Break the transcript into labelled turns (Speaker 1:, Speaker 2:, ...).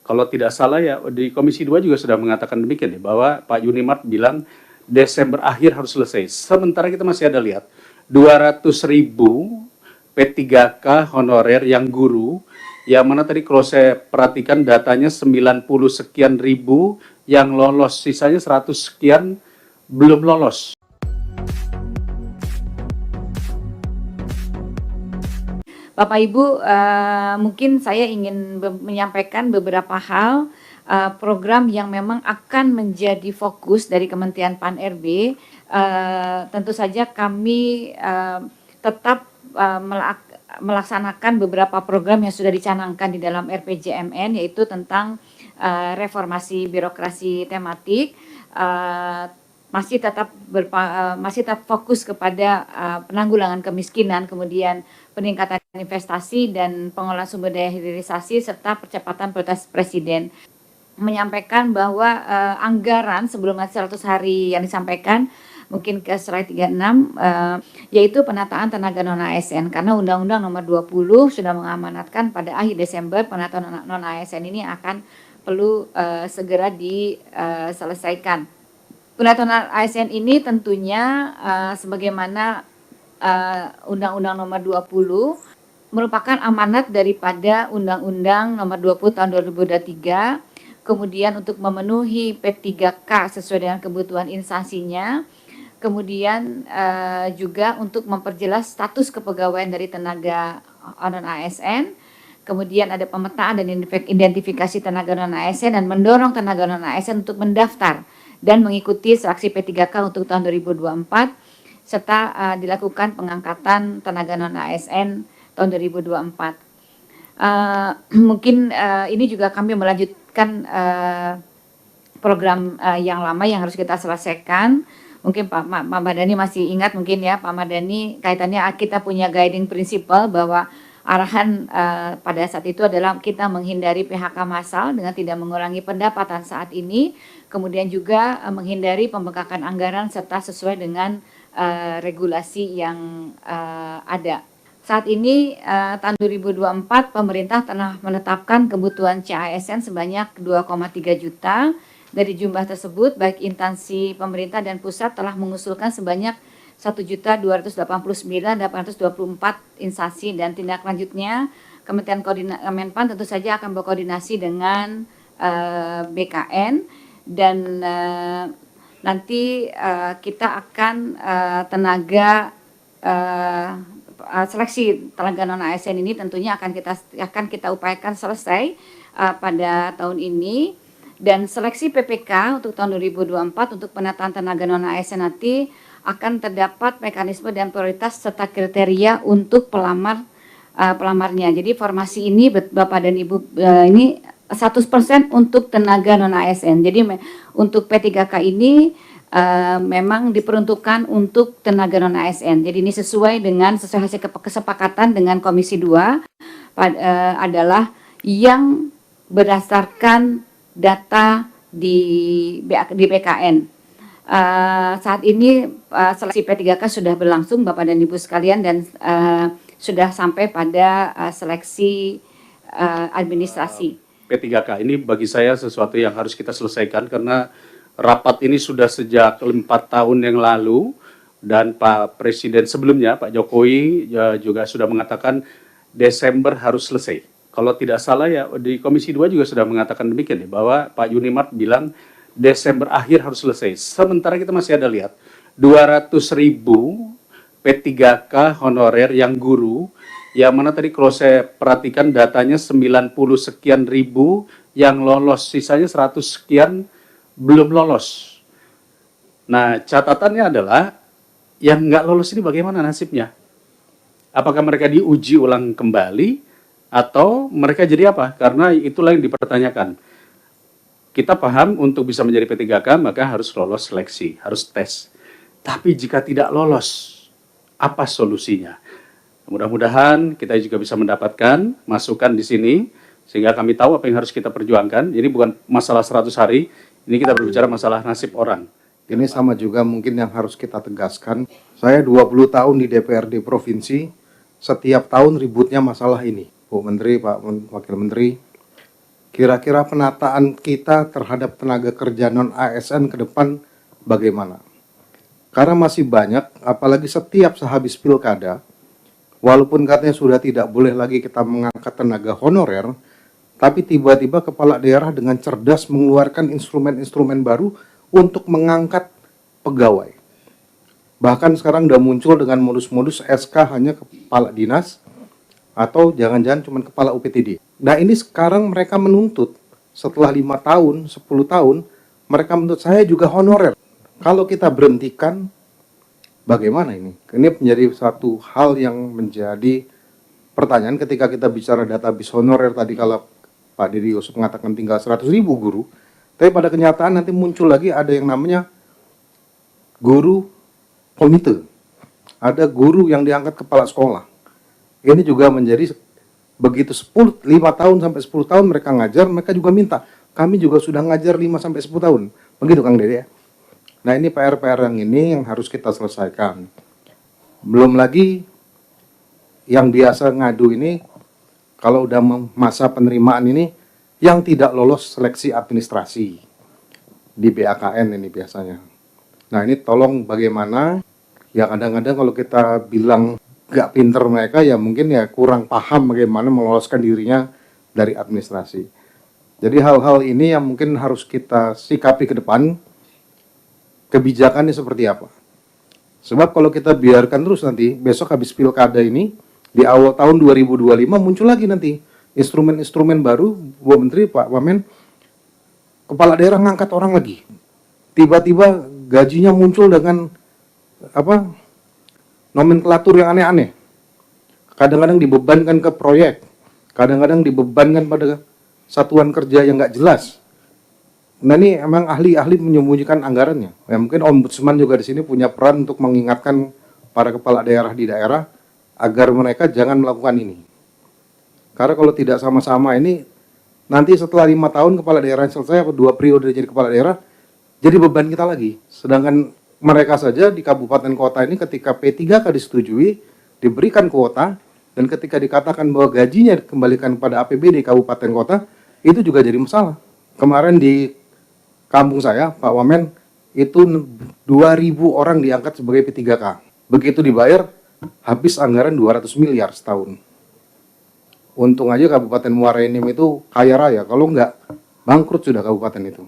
Speaker 1: Kalau tidak salah ya di Komisi 2 juga sudah mengatakan demikian ya, bahwa Pak Yunimart bilang Desember akhir harus selesai. Sementara kita masih ada lihat 200.000 P3K honorer yang guru, yang mana tadi kalau saya perhatikan datanya 90 sekian ribu yang lolos, sisanya 100 sekian belum lolos.
Speaker 2: Bapak Ibu, mungkin saya ingin menyampaikan beberapa hal program yang memang akan menjadi fokus dari Kementerian Pan-RB. Tentu saja kami tetap melaksanakan beberapa program yang sudah dicanangkan di dalam RPJMN, yaitu tentang reformasi birokrasi tematik, masih tetap fokus kepada penanggulangan kemiskinan, kemudian peningkatan investasi dan pengelolaan sumber daya hilirisasi, serta percepatan prioritas Presiden. Menyampaikan bahwa anggaran sebelum 100 hari yang disampaikan, mungkin ke slide 36, yaitu penataan tenaga non-ASN, karena Undang-Undang Nomor 20 sudah mengamanatkan pada akhir Desember penataan non-ASN ini akan perlu segera diselesaikan. Penataan ASN ini tentunya sebagaimana Undang-Undang Nomor 20 merupakan amanat daripada Undang-Undang Nomor 20 tahun 2023, kemudian untuk memenuhi P3K sesuai dengan kebutuhan instansinya, kemudian juga untuk memperjelas status kepegawaian dari tenaga non-ASN, kemudian ada pemetaan dan identifikasi tenaga non-ASN dan mendorong tenaga non-ASN untuk mendaftar dan mengikuti seleksi P3K untuk tahun 2024, serta dilakukan pengangkatan tenaga non-ASN tahun 2024. Mungkin ini juga kami melanjutkan program yang lama yang harus kita selesaikan. Mungkin Pak Mardhani masih ingat mungkin ya Pak Mardhani, kaitannya kita punya guiding principle bahwa arahan pada saat itu adalah kita menghindari PHK massal dengan tidak mengurangi pendapatan saat ini, kemudian juga menghindari pembengkakan anggaran serta sesuai dengan regulasi yang ada. Saat ini tahun 2024 pemerintah telah menetapkan kebutuhan CASN sebanyak 2,3 juta. Dari jumlah tersebut baik instansi pemerintah dan pusat telah mengusulkan sebanyak 1.289.824 instansi, dan tindak lanjutnya Kementerian Menpan tentu saja akan berkoordinasi dengan BKN dan nanti kita akan seleksi tenaga non-ASN ini tentunya akan kita upayakan selesai pada tahun ini, dan seleksi PPK untuk tahun 2024 untuk penataan tenaga non-ASN nanti akan terdapat mekanisme dan prioritas serta kriteria untuk pelamarnya. Jadi formasi ini Bapak dan Ibu ini 100% untuk tenaga non-ASN. Jadi untuk P3K ini memang diperuntukkan untuk tenaga non-ASN. Jadi ini sesuai hasil kesepakatan dengan Komisi 2 adalah yang berdasarkan data di BKN. Saat ini seleksi P3K sudah berlangsung Bapak dan Ibu sekalian, dan sudah sampai pada seleksi administrasi.
Speaker 1: P3K ini bagi saya sesuatu yang harus kita selesaikan, karena rapat ini sudah sejak 4 tahun yang lalu, dan Pak Presiden sebelumnya, Pak Jokowi juga sudah mengatakan Desember harus selesai. Kalau tidak salah ya di Komisi 2 juga sudah mengatakan demikian ya, bahwa Pak Yunimart bilang Desember akhir harus selesai. Sementara kita masih ada lihat 200.000 P3K honorer yang guru, yang mana tadi kalau saya perhatikan datanya 90 sekian ribu yang lolos, sisanya 100 sekian belum lolos. Nah, catatannya adalah yang nggak lolos ini bagaimana nasibnya? Apakah mereka diuji ulang kembali atau mereka jadi apa? Karena itulah yang dipertanyakan. Kita paham untuk bisa menjadi P3K maka harus lolos seleksi, harus tes. Tapi jika tidak lolos, apa solusinya? Mudah-mudahan kita juga bisa mendapatkan masukan di sini, sehingga kami tahu apa yang harus kita perjuangkan. Jadi bukan masalah 100 hari, ini kita berbicara masalah nasib orang.
Speaker 3: Ini sama juga mungkin yang harus kita tegaskan. Saya 20 tahun di DPRD Provinsi, setiap tahun ributnya masalah ini. Bu Menteri, Pak Wakil Menteri, kira-kira penataan kita terhadap tenaga kerja non-ASN ke depan bagaimana? Karena masih banyak, apalagi setiap sehabis pilkada, walaupun katanya sudah tidak boleh lagi kita mengangkat tenaga honorer, tapi tiba-tiba kepala daerah dengan cerdas mengeluarkan instrumen-instrumen baru untuk mengangkat pegawai. Bahkan sekarang udah muncul dengan modus-modus SK hanya kepala dinas atau jangan-jangan cuma kepala UPTD. Nah ini sekarang mereka menuntut setelah 5 tahun, 10 tahun, mereka menuntut saya juga honorer. Kalau kita berhentikan, bagaimana ini? Ini menjadi satu hal yang menjadi pertanyaan ketika kita bicara database honorer tadi kalau Pak Didi Yusuf mengatakan tinggal 100.000 guru, tapi pada kenyataan nanti muncul lagi ada yang namanya guru komite, ada guru yang diangkat kepala sekolah. Ini juga menjadi begitu 5 tahun sampai 10 tahun mereka ngajar, mereka juga minta, kami juga sudah ngajar 5 sampai 10 tahun. Begitu Kang Dede ya. Nah ini PR-PR yang ini yang harus kita selesaikan. Belum lagi yang biasa ngadu ini, kalau udah masa penerimaan ini, yang tidak lolos seleksi administrasi di BAKN ini biasanya. Nah ini tolong bagaimana, ya kadang-kadang kalau kita bilang gak pinter mereka, ya mungkin ya kurang paham bagaimana meloloskan dirinya dari administrasi. Jadi hal-hal ini yang mungkin harus kita sikapi ke depan, kebijakannya seperti apa. Sebab kalau kita biarkan terus nanti, besok habis pilkada ini, di awal tahun 2025 muncul lagi nanti instrumen-instrumen baru, Bu Menteri, Pak Wamen, kepala daerah ngangkat orang lagi. Tiba-tiba gajinya muncul dengan nomenklatur yang aneh-aneh. Kadang-kadang dibebankan ke proyek, kadang-kadang dibebankan pada satuan kerja yang nggak jelas. Nah ini emang ahli-ahli menyembunyikan anggarannya. Ya, mungkin Ombudsman juga di sini punya peran untuk mengingatkan para kepala daerah di daerah agar mereka jangan melakukan ini. Karena kalau tidak sama-sama ini, nanti setelah 5 tahun kepala daerah yang selesai, atau 2 periode jadi kepala daerah, jadi beban kita lagi. Sedangkan mereka saja di kabupaten kota ini ketika P3K disetujui, diberikan kuota, dan ketika dikatakan bahwa gajinya dikembalikan pada APBD kabupaten kota, itu juga jadi masalah. Kemarin di kampung saya, Pak Wamen, itu 2.000 orang diangkat sebagai P3K. Begitu dibayar, habis anggaran 200 miliar setahun. Untung aja Kabupaten Muara Enim itu kaya raya, kalau enggak, bangkrut sudah kabupaten itu.